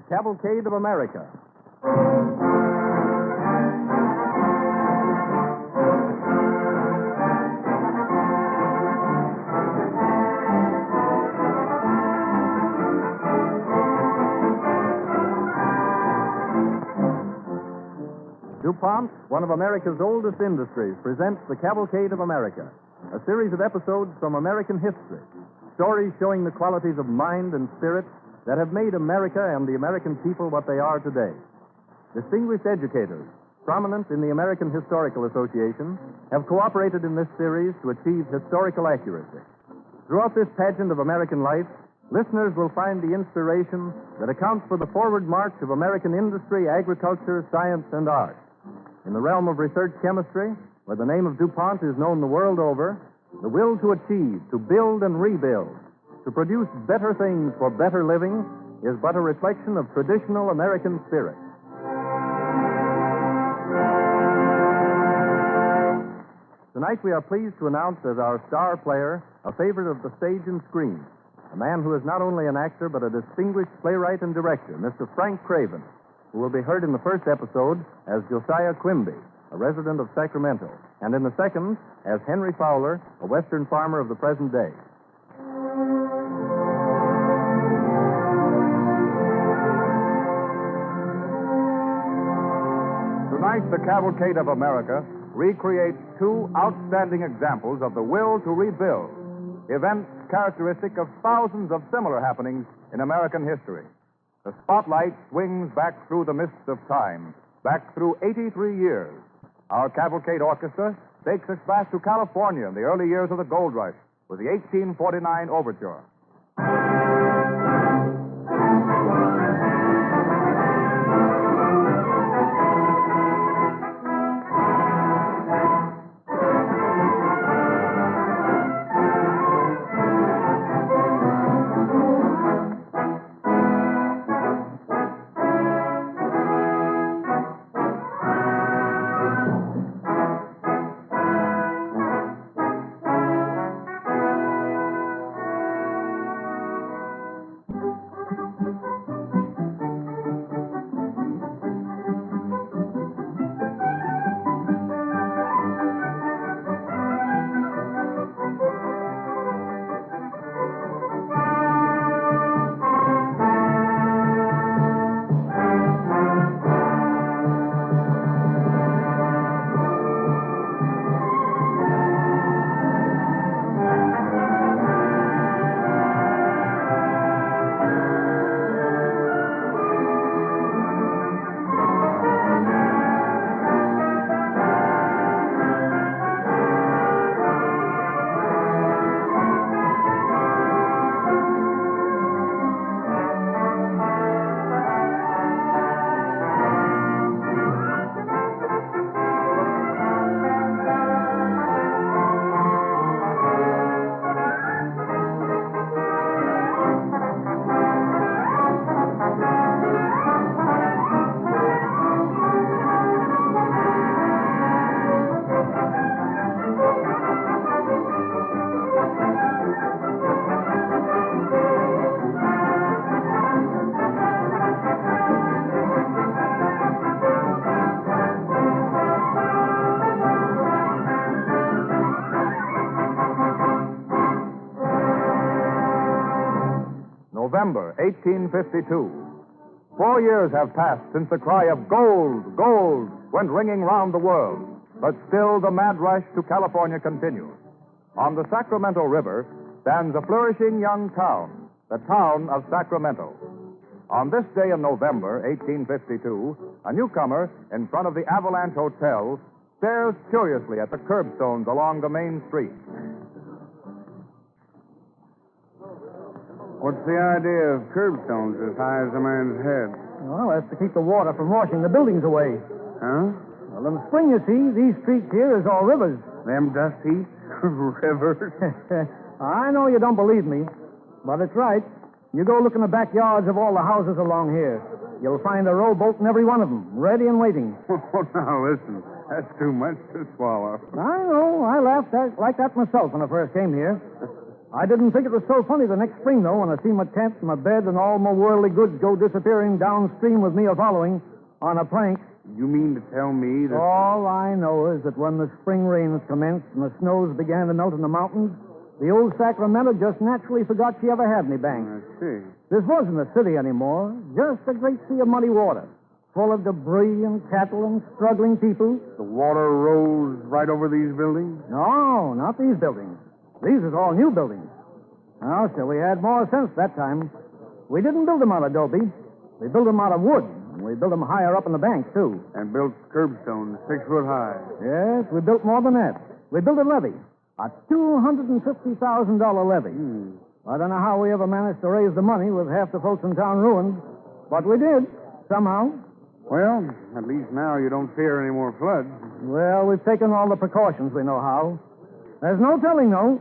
The Cavalcade of America. DuPont, one of America's oldest industries, presents The Cavalcade of America, a series of episodes from American history, stories showing the qualities of mind and spirit that have made America and the American people what they are today. Distinguished educators, prominent in the American Historical Association, have cooperated in this series to achieve historical accuracy. Throughout this pageant of American life, listeners will find the inspiration that accounts for the forward march of American industry, agriculture, science, and art. In the realm of research chemistry, where the name of DuPont is known the world over, the will to achieve, to build and rebuild, to produce better things for better living is but a reflection of traditional American spirit. Tonight we are pleased to announce as our star player a favorite of the stage and screen, a man who is not only an actor but a distinguished playwright and director, Mr. Frank Craven, who will be heard in the first episode as Josiah Quimby, a resident of Sacramento, and in the second as Henry Fowler, a Western farmer of the present day. Tonight, the Cavalcade of America recreates two outstanding examples of the will to rebuild, events characteristic of thousands of similar happenings in American history. The spotlight swings back through the mists of time, back through 83 years. Our Cavalcade Orchestra takes us back to California in the early years of the Gold Rush with the 1849 Overture. November 1852. 4 years have passed since the cry of gold, gold went ringing round the world, but still the mad rush to California continues. On the Sacramento River stands a flourishing young town, the town of Sacramento. On this day in November 1852, a newcomer in front of the Avalanche Hotel stares curiously at the curbstones along the main street. What's the idea of curbstones as high as a man's head? Well, that's to keep the water from washing the buildings away. Huh? Well, in the spring, you see, these streets here is all rivers. Them dusty rivers? I know you don't believe me, but it's right. You go look in the backyards of all the houses along here. You'll find a rowboat in every one of them, ready and waiting. Oh, now, listen. That's too much to swallow. I know. I laughed like that myself when I first came here. I didn't think it was so funny the next spring, though, when I see my tent, my bed, and all my worldly goods go disappearing downstream with me a-following on a plank. You mean to tell me that... All I know is that when the spring rains commenced and the snows began to melt in the mountains, the old Sacramento just naturally forgot she ever had any banks. I see. This wasn't a city anymore, just a great sea of muddy water, full of debris and cattle and struggling people. The water rose right over these buildings? No, not these buildings. These is all new buildings. Well, so we had more sense that time. We didn't build them out of adobe. We built them out of wood. And we built them higher up in the banks, too. And built curbstones 6 foot high. Yes, we built more than that. We built a levee. A $250,000 levee. I don't know how we ever managed to raise the money with half the folks in town ruined, but we did, somehow. Well, at least now you don't fear any more floods. Well, we've taken all the precautions we know how. There's no telling, though.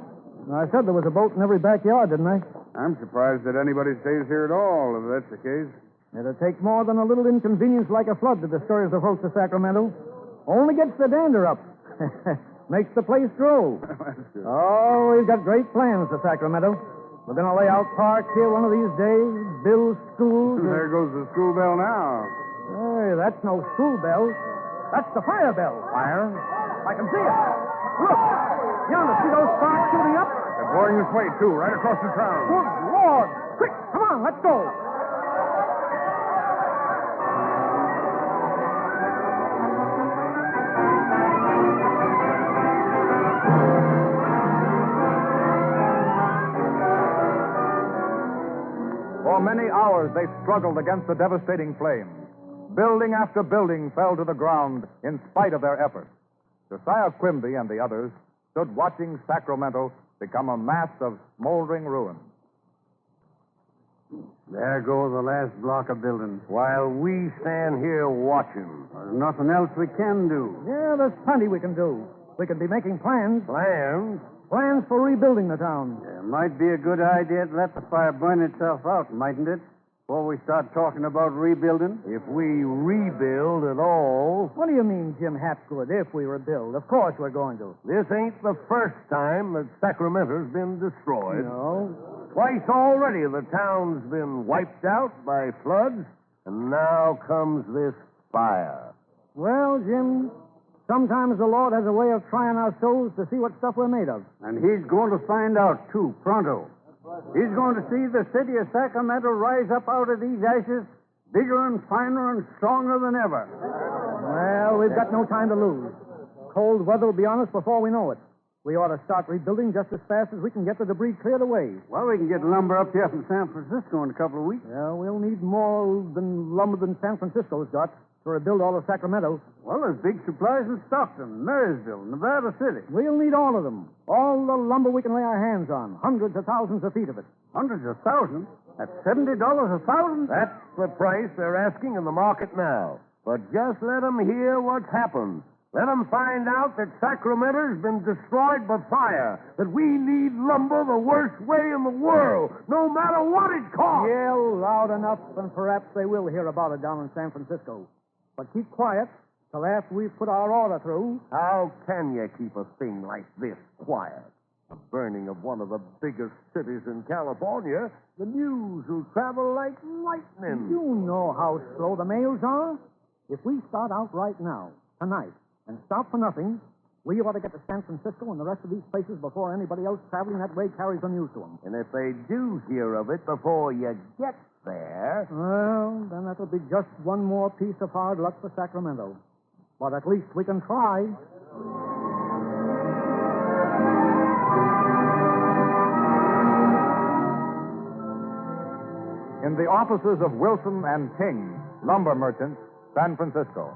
I said there was a boat in every backyard, didn't I? I'm surprised that anybody stays here at all, if that's the case. It'll take more than a little inconvenience like a flood to discourage the folks of Sacramento. Only gets the dander up. Makes the place grow. That's good. Oh, we've got great plans for Sacramento. We're going to lay out parks here one of these days, build schools. There goes the school bell now. Hey, that's no school bell. That's the fire bell. Fire? I can see it. Look, yonder, see those sparks shooting up? They're going this way, too, right across the town. Good Lord. Quick, come on, let's go. For many hours, they struggled against the devastating flames. Building after building fell to the ground in spite of their efforts. Josiah Quimby and the others stood watching Sacramento become a mass of smoldering ruins. There goes the last block of buildings. While we stand here watching. There's nothing else we can do. Yeah, there's plenty we can do. We can be making plans. Plans? Plans for rebuilding the town. It might be a good idea to let the fire burn itself out, mightn't it? Before we start talking about rebuilding. If we rebuild at all, What do you mean, Jim Hapgood, if we rebuild? Of course we're going to. this ain't the first time that Sacramento's been destroyed. No. Twice already the town's been wiped out by floods, and now comes this fire. Well, Jim, sometimes the Lord has a way of trying our souls to see what stuff we're made of. And he's going to find out, too, pronto. He's going to see the city of Sacramento rise up out of these ashes bigger and finer and stronger than ever. Well, we've got no time to lose. Cold weather will be on us before we know it. We ought to start rebuilding just as fast as we can get the debris cleared away. Well, we can get lumber up here from San Francisco in a couple of weeks. Yeah, we'll need more than lumber than San Francisco's got to rebuild all of Sacramento. Well, there's big supplies in Stockton, Marysville, Nevada City. We'll need all of them. All the lumber we can lay our hands on. Hundreds of thousands of feet of it. Hundreds of thousands? That's $70 a thousand? That's the price they're asking in the market now. But just let them hear what's happened. Let them find out that Sacramento's been destroyed by fire, that we need lumber the worst way in the world, no matter what it costs. Yell loud enough, and perhaps they will hear about it down in San Francisco. But keep quiet till after we've put our order through. How can you keep a thing like this quiet? The burning of one of the biggest cities in California, the news will travel like lightning. You know how slow the mails are. If we start out right now, tonight, and stop for nothing, we ought to get to San Francisco and the rest of these places before anybody else traveling that way carries the news to them. And if they do hear of it before you get there... Well, then that'll be just one more piece of hard luck for Sacramento. But at least we can try. In the offices of Wilson and King, lumber merchants, San Francisco.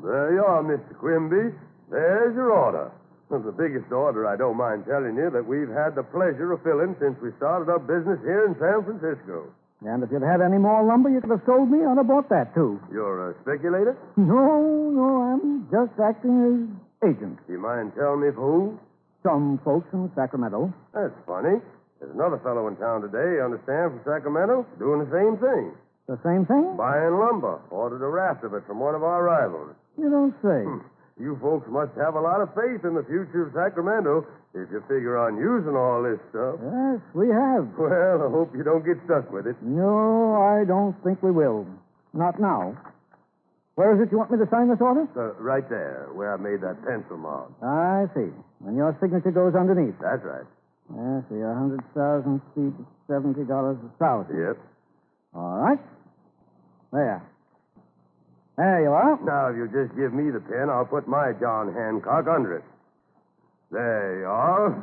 There you are, Mr. Quimby. There's your order. The biggest order, I don't mind telling you, that we've had the pleasure of filling since we started our business here in San Francisco. And if you'd had any more lumber you could have sold me, I'd have bought that, too. You're a speculator? No, I'm just acting as agent. Do you mind telling me for who? Some folks in Sacramento. That's funny. There's another fellow in town today, you understand, from Sacramento, doing the same thing. The same thing? Buying lumber. Ordered a raft of it from one of our rivals. You don't say. You folks must have a lot of faith in the future of Sacramento if you figure on using all this stuff. Yes, we have. Well, I hope you don't get stuck with it. No, I don't think we will. Not now. Where is it you want me to sign this order? Right there, where I made that pencil mark. I see. And your signature goes underneath. That's right. I see. 100,000 feet, $70 a thousand. Yep. All right. There. There you are. Now, if you'll just give me the pen, I'll put my John Hancock under it. There you are.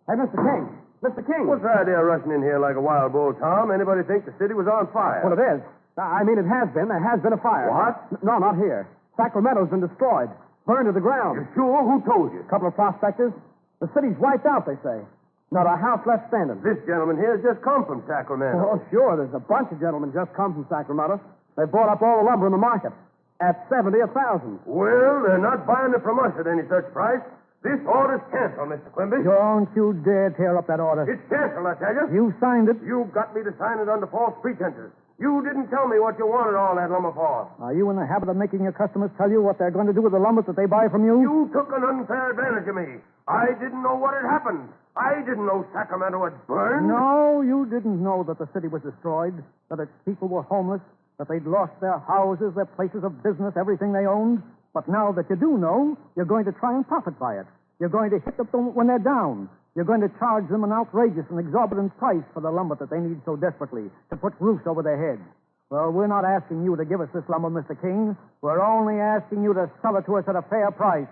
Hey, Mr. King. Mr. King. What's the idea of rushing in here like a wild bull, Tom? Anybody think the city was on fire? Well, it is. I mean, it has been. There has been a fire. What? No, not here. Sacramento's been destroyed. Burned to the ground. You sure? Who told you? A couple of prospectors. The city's wiped out, they say. Not a house left standing. This gentleman here has just come from Sacramento. Oh, sure. There's a bunch of gentlemen just come from Sacramento. They bought up all the lumber in the market at $70 a thousand. Well, they're not buying it from us at any such price. This order's canceled, Mr. Quimby. Don't you dare tear up that order. It's canceled, I tell you. You signed it. You got me to sign it under false pretenses. You didn't tell me what you wanted all that lumber for. Are you in the habit of making your customers tell you what they're going to do with the lumber that they buy from you? You took an unfair advantage of me. I didn't know what had happened. I didn't know Sacramento had burned. No, you didn't know that the city was destroyed, that its people were homeless, that they'd lost their houses, their places of business, everything they owned. But now that you do know, you're going to try and profit by it. You're going to hit them when they're down. You're going to charge them an outrageous and exorbitant price for the lumber that they need so desperately to put roofs over their heads. Well, we're not asking you to give us this lumber, Mr. King. We're only asking you to sell it to us at a fair price.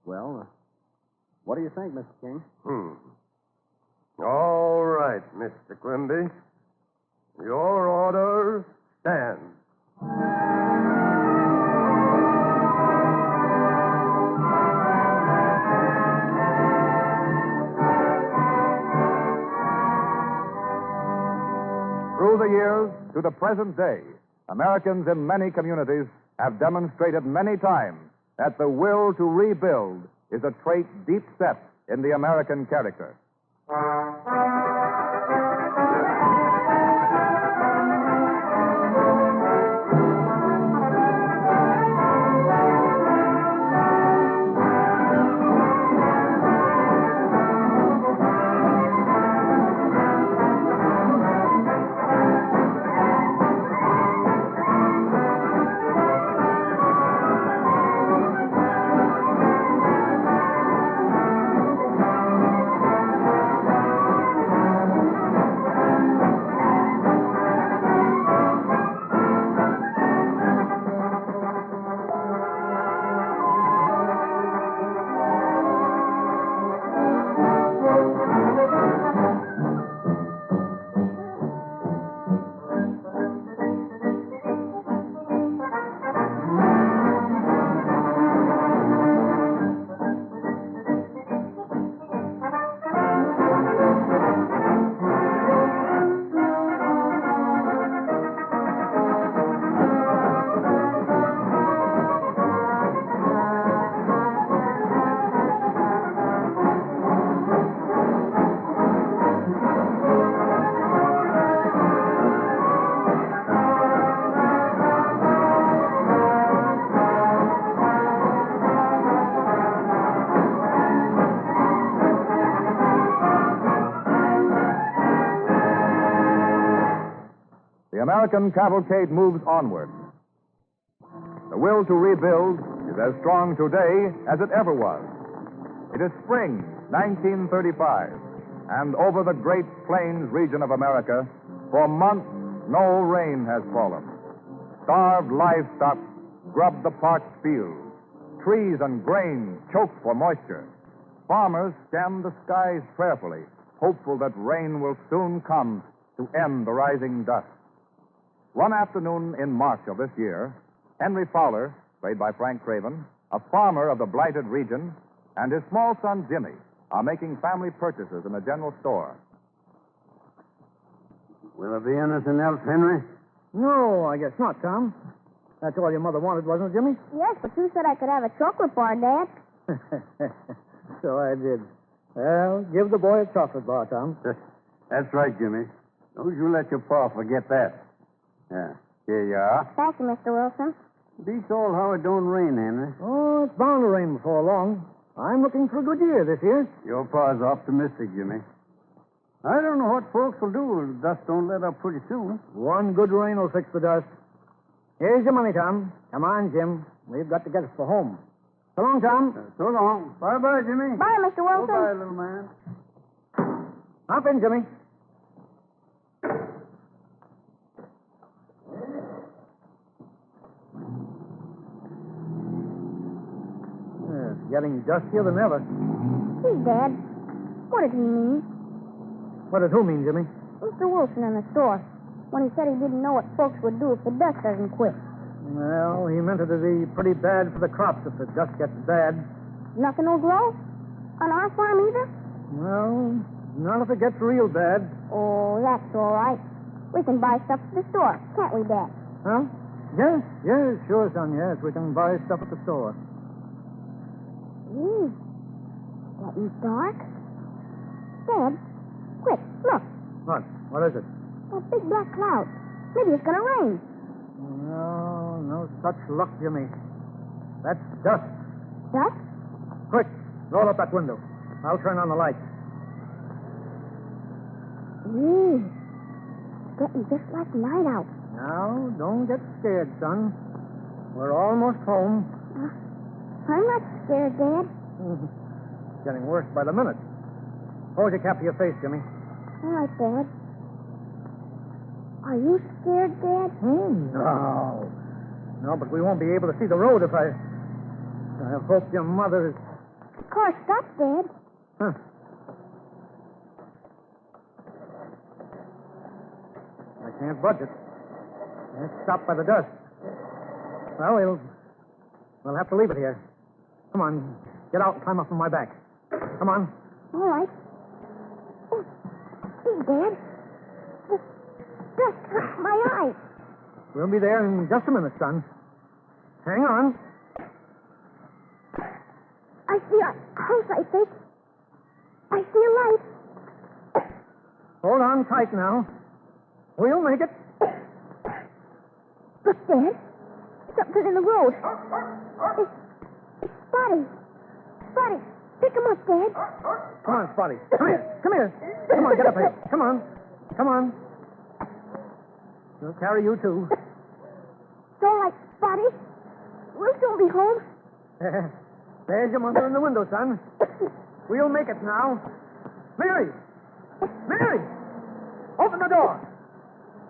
Well, what do you think, Mr. King? All right, Mr. Quimby. Your order stands. Through the years, to the present day, Americans in many communities have demonstrated many times that the will to rebuild is a trait deep set in the American character. The American cavalcade moves onward. The will to rebuild is as strong today as it ever was. It is spring 1935, and over the Great Plains region of America, for months, no rain has fallen. Starved livestock grub the parched fields. Trees and grain choke for moisture. Farmers scan the skies prayerfully, hopeful that rain will soon come to end the rising dust. One afternoon in March of this year, Henry Fowler, played by Frank Craven, a farmer of the blighted region, and his small son Jimmy are making family purchases in a general store. Will there be anything else, Henry? No, I guess not, Tom. That's all your mother wanted, wasn't it, Jimmy? Yes, but you said I could have a chocolate bar, Dad. So I did. Well, give the boy a chocolate bar, Tom. That's right, Jimmy. Don't you let your pa forget that. Yeah. Here you are. Thank you, Mr. Wilson. Beats all how it don't rain, Henry. Oh, it's bound to rain before long. I'm looking for a good year this year. Your pa's optimistic, Jimmy. I don't know what folks will do if the dust don't let up pretty soon. One good rain will fix the dust. Here's your money, Tom. Come on, Jim. We've got to get us for home. So long, Tom. So long. Bye-bye, Jimmy. Bye, Mr. Wilson. Goodbye, little man. Hop in, Jimmy. It's getting dustier than ever. Gee, Dad. What did he mean? What does who mean, Jimmy? Mr. Wilson in the store. When he said he didn't know what folks would do if the dust doesn't quit. Well, he meant it to be pretty bad for the crops if the dust gets bad. Nothing will grow? On our farm either? Well, not if it gets real bad. Oh, that's all right. We can buy stuff at the store, can't we, Dad? Huh? Yes, sure, son, yes. We can buy stuff at the store. Getting dark. Dad, quick, look. What? What is it? That big black cloud. Maybe it's going to rain. No such luck, Jimmy. That's dust. Dust? Quick, roll up that window. I'll turn on the lights. It's getting just like night out. Now, don't get scared, son. We're almost home. I'm not scared, Dad. It's getting worse by the minute. Hold your cap to your face, Jimmy. All right, Dad. Are you scared, Dad? No. No, but we won't be able to see the road if I hope your mother is... The car stopped, Dad. Huh. I can't budge it. It's stopped by the dust. Well, we'll have to leave it here. Come on, get out and climb up on my back. Come on. All right. Oh, gee, Dad. The dust hurts my eyes. We'll be there in just a minute, son. Hang on. I see a house, I think. I see a light. Hold on tight now. We'll make it. Look, Dad. Something in the road. It's Spotty. Spotty, pick him up, Dad. Come on, Spotty. Come here. Come here. Come on, get up here. Come on. Come on. We'll carry you, too. It's all right, Spotty. We'll soon be home. There's your mother in the window, son. We'll make it now. Mary! Mary! Open the door!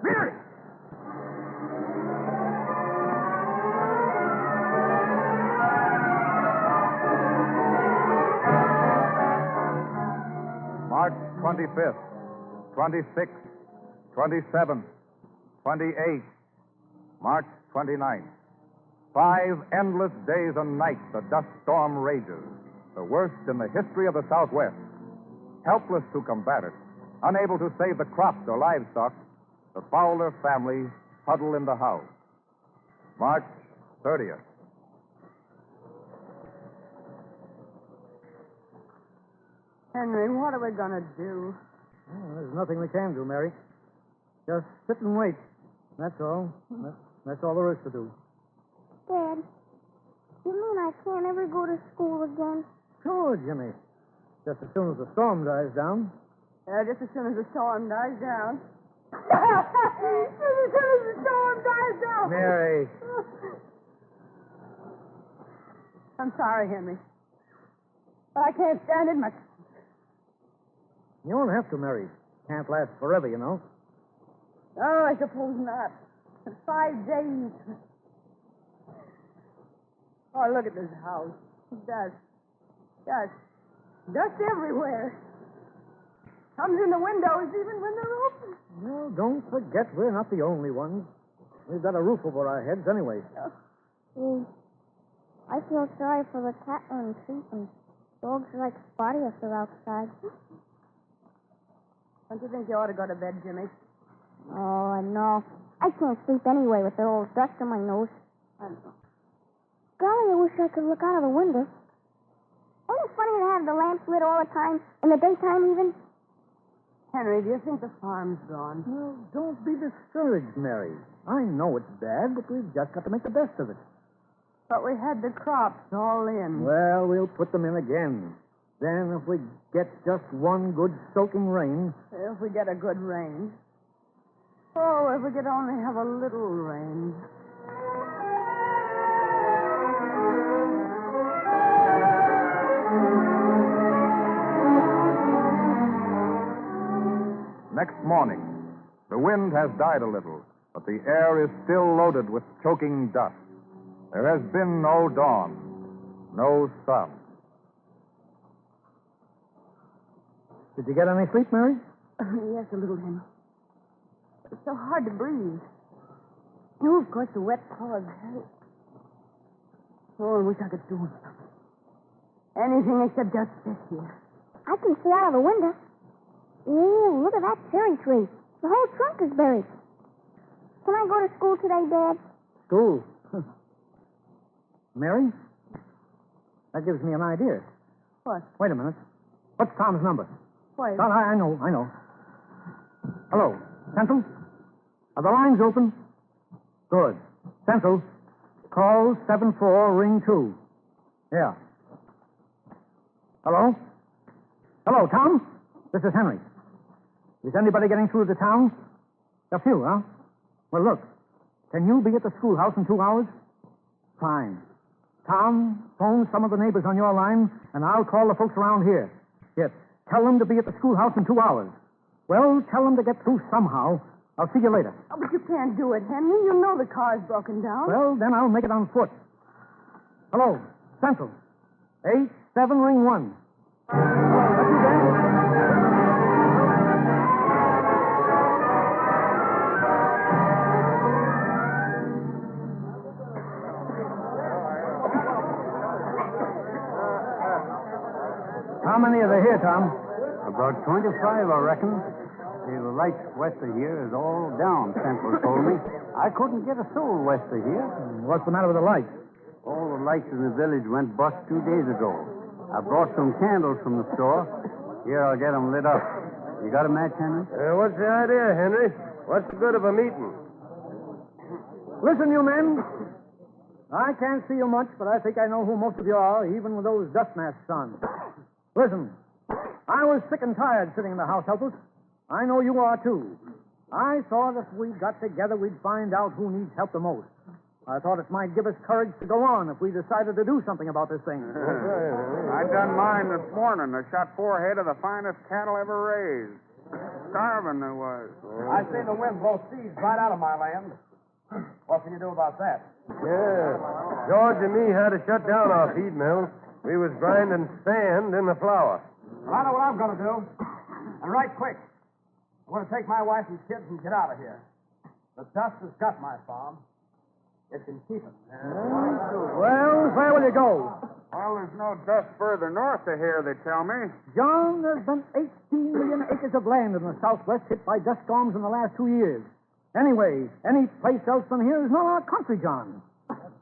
Mary! March 25th, 26th, 27th, 28th, March 29th. 5 endless days and nights the dust storm rages, the worst in the history of the Southwest. Helpless to combat it, unable to save the crops or livestock, the Fowler family huddle in the house. March 30th. Henry, what are we going to do? Well, there's nothing we can do, Mary. Just sit and wait. That's all. That's all there is to do. Dad, you mean I can't ever go to school again? Sure, Jimmy. Just as soon as the storm dies down. Just as soon as the storm dies down. Just as soon as the storm dies down. Mary. I'm sorry, Henry. But I can't stand it much. You won't have to, Mary. Can't last forever, you know. Oh, I suppose not. 5 days. Oh, look at this house. Dust. Dust. Dust everywhere. Comes in the windows even when they're open. Well, don't forget we're not the only ones. We've got a roof over our heads anyway. Gee, I feel sorry for the cattle and sheep and dogs like Spotty if they're outside. Don't you think you ought to go to bed, Jimmy? Oh, no. I can't sleep anyway with the old dust on my nose. Golly, I wish I could look out of the window. Ain't it funny to have the lamps lit all the time, in the daytime even? Henry, do you think the farm's gone? Well, don't be discouraged, Mary. I know it's bad, but we've just got to make the best of it. But we had the crops all in. Well, we'll put them in again. Then, if we get just one good soaking rain. If we get a good rain. Oh, if we could only have a little rain. Next morning, the wind has died a little, but the air is still loaded with choking dust. There has been no dawn, no sun. Did you get any sleep, Mary? Yes, a little, Henry. It's so hard to breathe. Oh, of course, the wet paws hurt. Oh, I wish I could do something. Anything except just sit here. I can see out of the window. Ooh, look at that cherry tree. The whole trunk is buried. Can I go to school today, Dad? School? Mary? That gives me an idea. What? Wait a minute. What's Tom's number? Wait. Tom, I know. Hello. Central? Are the lines open? Good. Central, call 74, ring 2. Yeah. Hello? Hello, Tom? This is Henry. Is anybody getting through to town? A few, huh? Well, look. Can you be at the schoolhouse in 2 hours? Fine. Tom, phone some of the neighbors on your line, and I'll call the folks around here. Yes. Tell them to be at the schoolhouse in 2 hours. Well, tell them to get through somehow. I'll see you later. Oh, but you can't do it, Henry. You know the car's broken down. Well, then I'll make it on foot. Hello, Central. 87, ring 1. How many are there here, Tom? About 25, I reckon. See, the lights west of here is all down, Central told me. I couldn't get a soul west of here. What's the matter with the lights? All the lights in the village went bust 2 days ago. I brought some candles from the store. Here, I'll get them lit up. You got a match, Henry? What's the idea, Henry? What's the good of a meeting? Listen, you men. I can't see you much, but I think I know who most of you are, even with those dust masks on. Listen, I was sick and tired sitting in the house helpless. I know you are, too. I thought if we got together, we'd find out who needs help the most. I thought it might give us courage to go on if we decided to do something about this thing. I done mine this morning. I shot 4 head of the finest cattle ever raised. Starving there was. I seen the wind blow seeds right out of my land. What can you do about that? Yeah. George and me had to shut down our feed mill. We was grinding sand in the flour. Well, I know what I'm going to do. And right quick. I'm going to take my wife and kids and get out of here. The dust has got my farm. It can keep it. Well, where will you go? Well, there's no dust further north of here, they tell me. John, there's been 18 million acres of land in the Southwest hit by dust storms in the last 2 years. Anyway, any place else than here is not our country, John.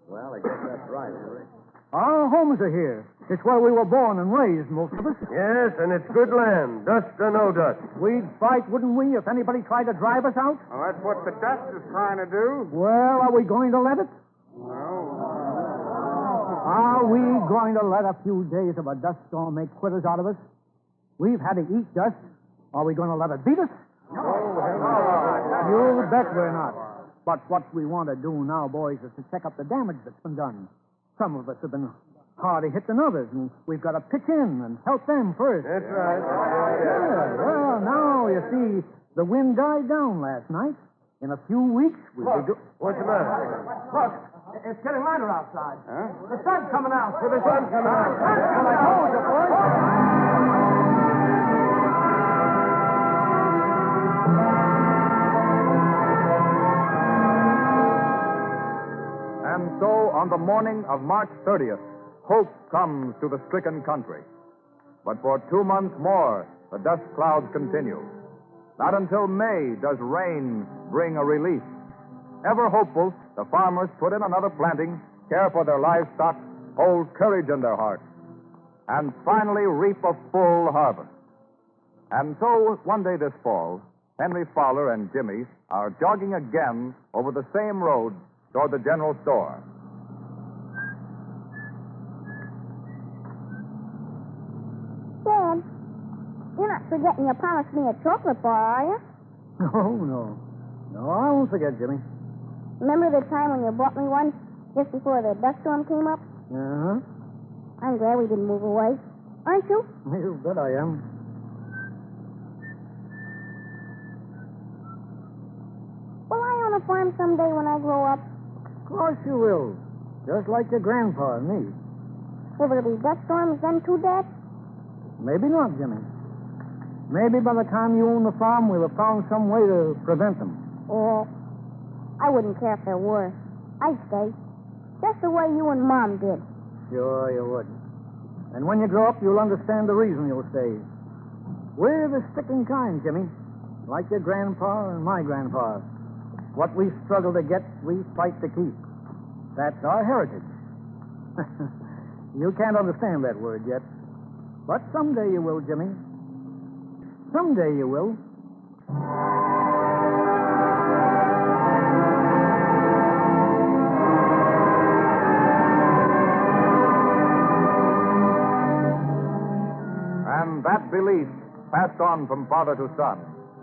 Well, I guess that's right, Henry. Our homes are here. It's where we were born and raised, most of us. Yes, and it's good land, dust or no dust. We'd fight, wouldn't we, if anybody tried to drive us out? Well, that's what the dust is trying to do. Well, are we going to let it? Well, Are we going to let a few days of a dust storm make quitters out of us? We've had to eat dust. Are we going to let it beat us? You bet we're not. But what we want to do now, boys, is to check up the damage that's been done. Some of us have been harder hit than others, and we've got to pitch in and help them first. That's right. Yeah, well, now, you see, the wind died down last night. In a few weeks, we'll be What's the matter? Look, it's getting lighter outside. huh? The sun's coming out. The sun's coming out. I told you, boys. And so, on the morning of March 30th, hope comes to the stricken country. But for 2 months more, the dust clouds continue. Not until May does rain bring a relief. Ever hopeful, the farmers put in another planting, care for their livestock, hold courage in their hearts, and finally reap a full harvest. And so, one day this fall, Henry Fowler and Jimmy are jogging again over the same road toward the general store. forgetting you promised me a chocolate bar, are you? No. No, I won't forget, Jimmy. Remember the time when you bought me one just before the dust storm came up? Uh-huh. I'm glad we didn't move away. Aren't you? You bet I am. Will I own a farm someday when I grow up? Of course you will. Just like your grandpa and me. Will there be dust storms then, too, Dad? Maybe not, Jimmy. Maybe by the time you own the farm, we'll have found some way to prevent them. Oh, I wouldn't care if there were. I'd stay. Just the way you and Mom did. Sure you would. And when you grow up, you'll understand the reason you'll stay. We're the sticking kind, Jimmy. Like your grandpa and my grandpa. What we struggle to get, we fight to keep. That's our heritage. You can't understand that word yet. But someday you will, Jimmy. Someday you will. And that belief, passed on from father to son,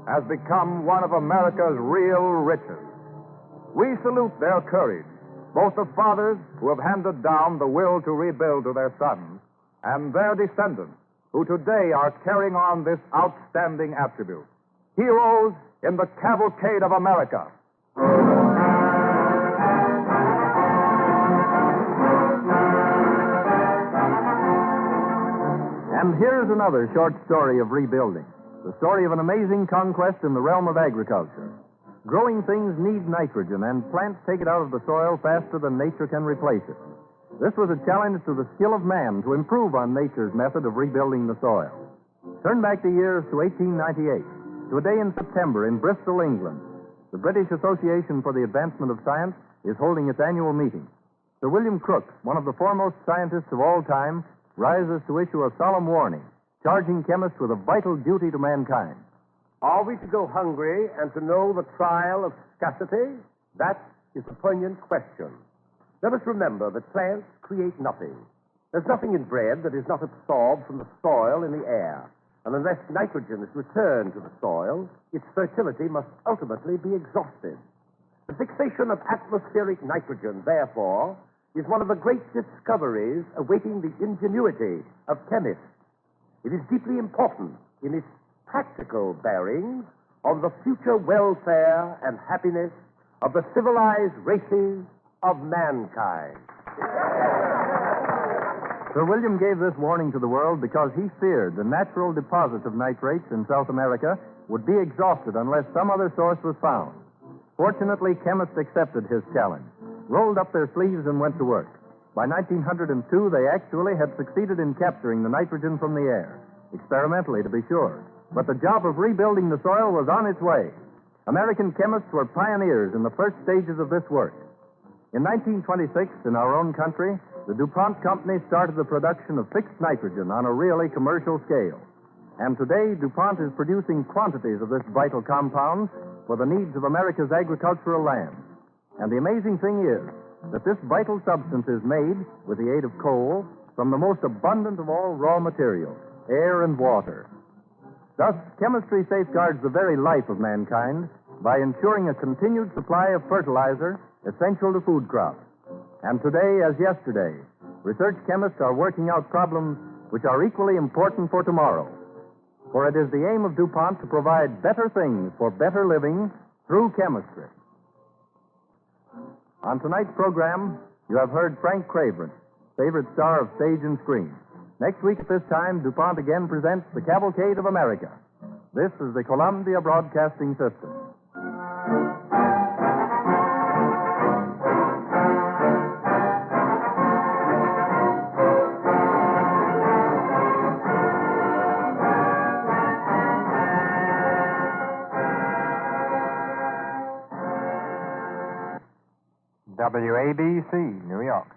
has become one of America's real riches. We salute their courage, both the fathers who have handed down the will to rebuild to their sons, and their descendants, who today are carrying on this outstanding attribute. Heroes in the Cavalcade of America. And here's another short story of rebuilding. The story of an amazing conquest in the realm of agriculture. Growing things need nitrogen, and plants take it out of the soil faster than nature can replace it. This was a challenge to the skill of man to improve on nature's method of rebuilding the soil. Turn back the years to 1898, to a day in September in Bristol, England. The British Association for the Advancement of Science is holding its annual meeting. Sir William Crookes, one of the foremost scientists of all time, rises to issue a solemn warning, charging chemists with a vital duty to mankind. Are we to go hungry and to know the trial of scarcity? That is the poignant question. Let us remember that plants create nothing. There's nothing in bread that is not absorbed from the soil in the air. And unless nitrogen is returned to the soil, its fertility must ultimately be exhausted. The fixation of atmospheric nitrogen, therefore, is one of the great discoveries awaiting the ingenuity of chemists. It is deeply important in its practical bearings on the future welfare and happiness of the civilized races of mankind. Sir William gave this warning to the world because he feared the natural deposits of nitrates in South America would be exhausted unless some other source was found. Fortunately, chemists accepted his challenge, rolled up their sleeves, and went to work. By 1902, they actually had succeeded in capturing the nitrogen from the air, experimentally to be sure. But the job of rebuilding the soil was on its way. American chemists were pioneers in the first stages of this work. In 1926, in our own country, the DuPont Company started the production of fixed nitrogen on a really commercial scale. And today, DuPont is producing quantities of this vital compound for the needs of America's agricultural land. And the amazing thing is that this vital substance is made, with the aid of coal, from the most abundant of all raw materials, air and water. Thus, chemistry safeguards the very life of mankind by ensuring a continued supply of fertilizer essential to food crops. And today, as yesterday, research chemists are working out problems which are equally important for tomorrow. For it is the aim of DuPont to provide better things for better living through chemistry. On tonight's program, you have heard Frank Craven, favorite star of stage and screen. Next week at this time, DuPont again presents the Cavalcade of America. This is the Columbia Broadcasting System. WABC, New York.